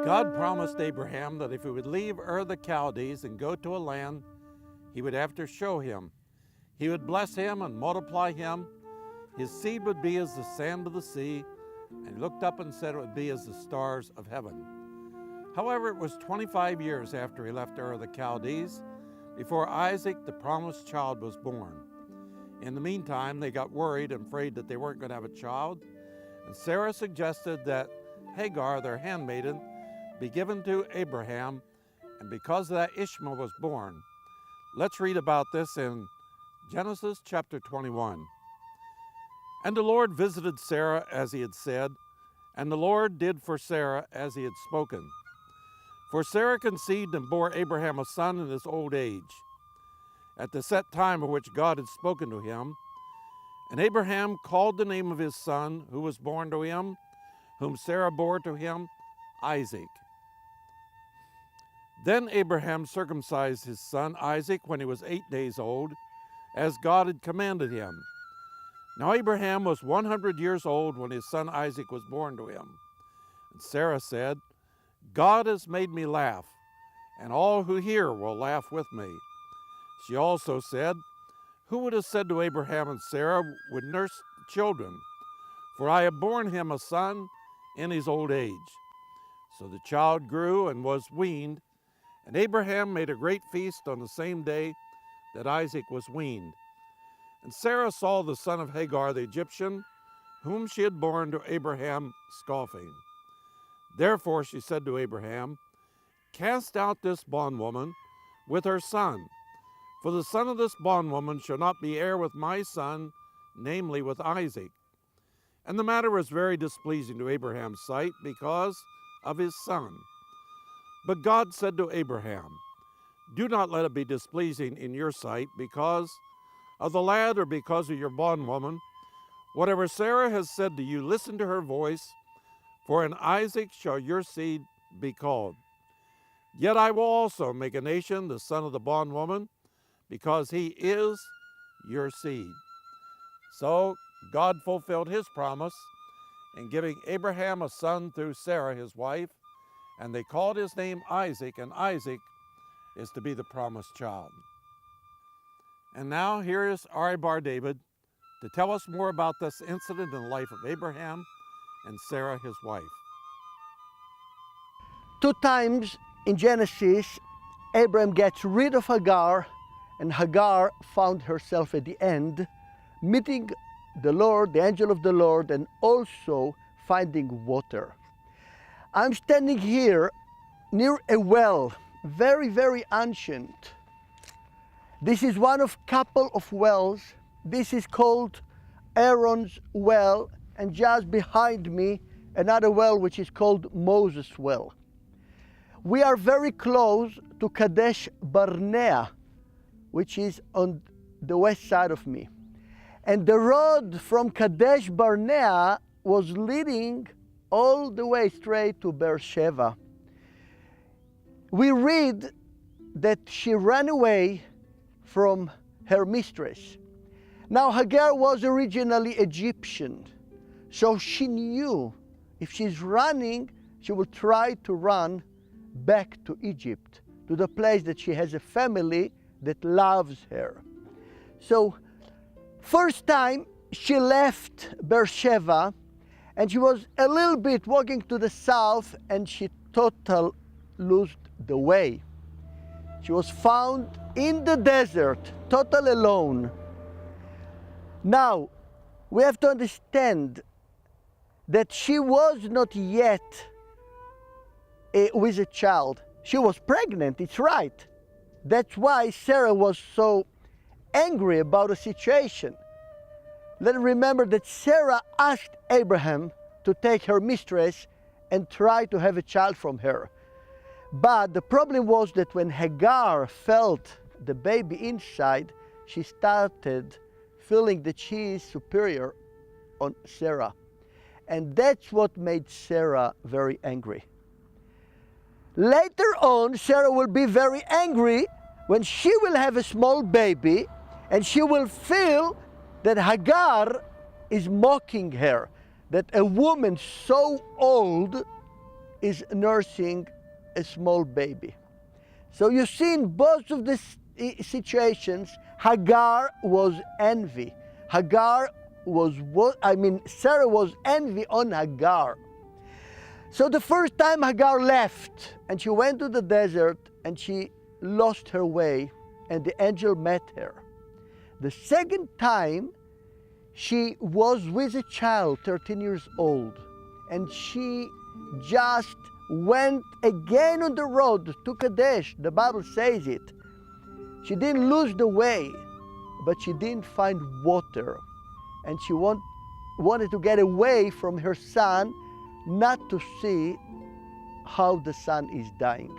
God promised Abraham that if he would leave Ur the Chaldees and go to a land he would have to show him, he would bless him and multiply him. His seed would be as the sand of the sea, and he looked up and said it would be as the stars of heaven. However, it was 25 years after he left Ur the Chaldees before Isaac, the promised child, was born. In the meantime, they got worried and afraid that they weren't going to have a child, and Sarah suggested that Hagar, their handmaiden, be given to Abraham, and because of that, Ishmael was born. Let's read about this in Genesis chapter 21. And the Lord visited Sarah as he had said, and the Lord did for Sarah as he had spoken. For Sarah conceived and bore Abraham a son in his old age, at the set time of which God had spoken to him. And Abraham called the name of his son, who was born to him, whom Sarah bore to him, Isaac. Then Abraham circumcised his son Isaac when he was 8 days old, as God had commanded him. Now Abraham was 100 years old when his son Isaac was born to him. And Sarah said, God has made me laugh, and all who hear will laugh with me. She also said, who would have said to Abraham and Sarah would nurse children? For I have borne him a son in his old age. So the child grew and was weaned, and Abraham made a great feast on the same day that Isaac was weaned. And Sarah saw the son of Hagar the Egyptian, whom she had borne to Abraham, scoffing. Therefore she said to Abraham, cast out this bondwoman with her son, for the son of this bondwoman shall not be heir with my son, namely with Isaac. And the matter was very displeasing to Abraham's sight because of his son. But God said to Abraham, do not let it be displeasing in your sight because of the lad or because of your bondwoman. Whatever Sarah has said to you, listen to her voice, for in Isaac shall your seed be called. Yet I will also make a nation the son of the bondwoman, because he is your seed. So God fulfilled his promise in giving Abraham a son through Sarah his wife, and they called his name Isaac, and Isaac is to be the promised child. And now here is Ari Bar David to tell us more about this incident in the life of Abraham and Sarah his wife. 2 times in Genesis, Abraham gets rid of Hagar, and Hagar found herself at the end meeting the Lord, the angel of the Lord, and also finding water. I'm standing here near a well, very, very ancient. This is one of couple of wells. This is called Aaron's well, and just behind me, another well which is called Moses' well. We are very close to Kadesh Barnea, which is on the west side of me. And the road from Kadesh Barnea was leading all the way straight to Bersheba. We read that she ran away from her mistress. Now Hagar was originally Egyptian, so she knew if she's running, she will try to run back to Egypt, to the place that she has a family that loves her. So first time she left Bersheba, and she was a little bit walking to the south, and she totally lost the way. She was found in the desert, totally alone. Now, we have to understand that she was not yet with a child. She was pregnant, it's right. That's why Sarah was so angry about the situation. Let's remember that Sarah asked Abraham to take her mistress and try to have a child from her. But the problem was that when Hagar felt the baby inside, she started feeling that she is superior on Sarah. And that's what made Sarah very angry. Later on, Sarah will be very angry when she will have a small baby, and she will feel that Hagar is mocking her, that a woman so old is nursing a small baby. So you see, in both of these situations, Hagar was envy. Sarah was envy on Hagar. So the first time Hagar left and she went to the desert and she lost her way and the angel met her. The second time she was with a child, 13 years old, and she just went again on the road to Kadesh. The Bible says it. She didn't lose the way, but she didn't find water. And she wanted to get away from her son, not to see how the son is dying.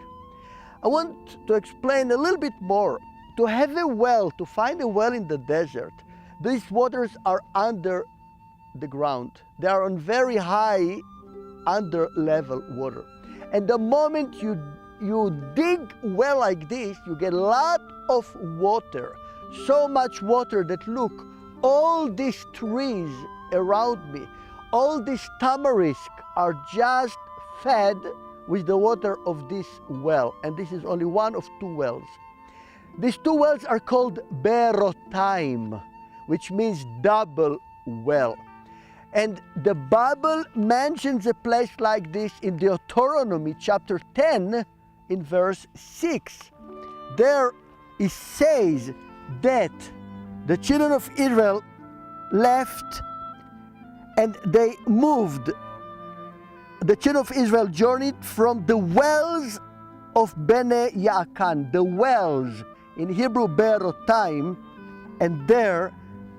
I want to explain a little bit more. To have a well, to find a well in the desert, these waters are under the ground. They are on very high under level water. And the moment you dig well like this, you get a lot of water. So much water that, look, all these trees around me, all these tamarisk are just fed with the water of this well. And this is only one of two wells. These two wells are called Berotaim, which means double well. And the Bible mentions a place like this in Deuteronomy chapter 10 in verse 6. There it says that the children of Israel left and they moved. The children of Israel journeyed from the wells of Bene Yaakan, the wells, in Hebrew Berotaim, and there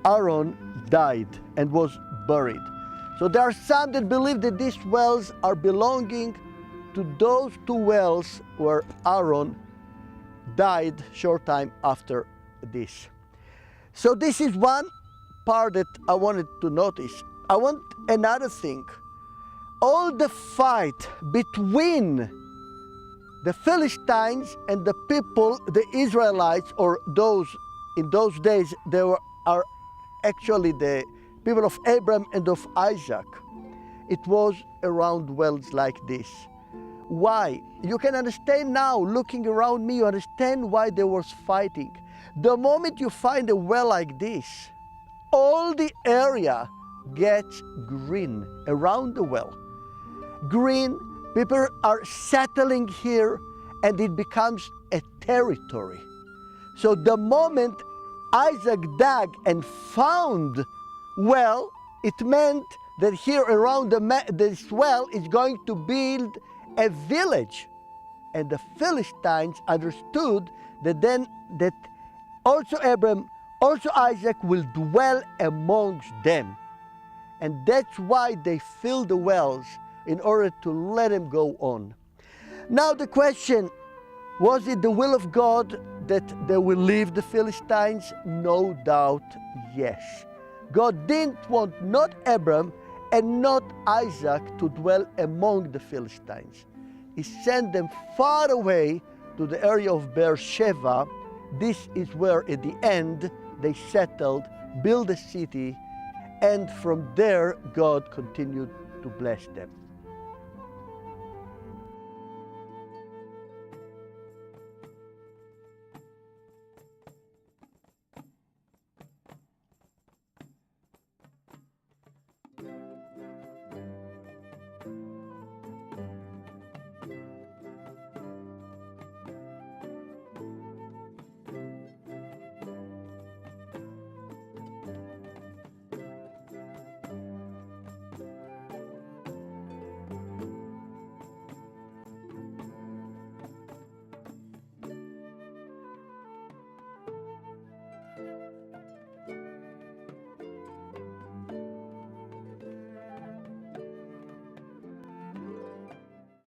Aaron died and was buried. So there are some that believe that these wells are belonging to those two wells where Aaron died short time after this. So this is one part that I wanted to notice. I want another thing. All the fight between the Philistines and the people, the Israelites, or those in those days, are actually the people of Abraham and of Isaac. It was around wells like this. Why? You can understand now, looking around me, you understand why they were fighting. The moment you find a well like this, all the area gets green around the well. Green, people are settling here, and it becomes a territory. So the moment Isaac dug and found well, it meant that here around this well is going to build a village. And the Philistines understood that also Abraham, also Isaac will dwell amongst them. And that's why they filled the wells, in order to let him go on. Now the question, was it the will of God that they will leave the Philistines? No doubt, yes. God didn't want not Abraham and not Isaac to dwell among the Philistines. He sent them far away to the area of Bersheba. This is where at the end they settled, built a city, and from there God continued to bless them.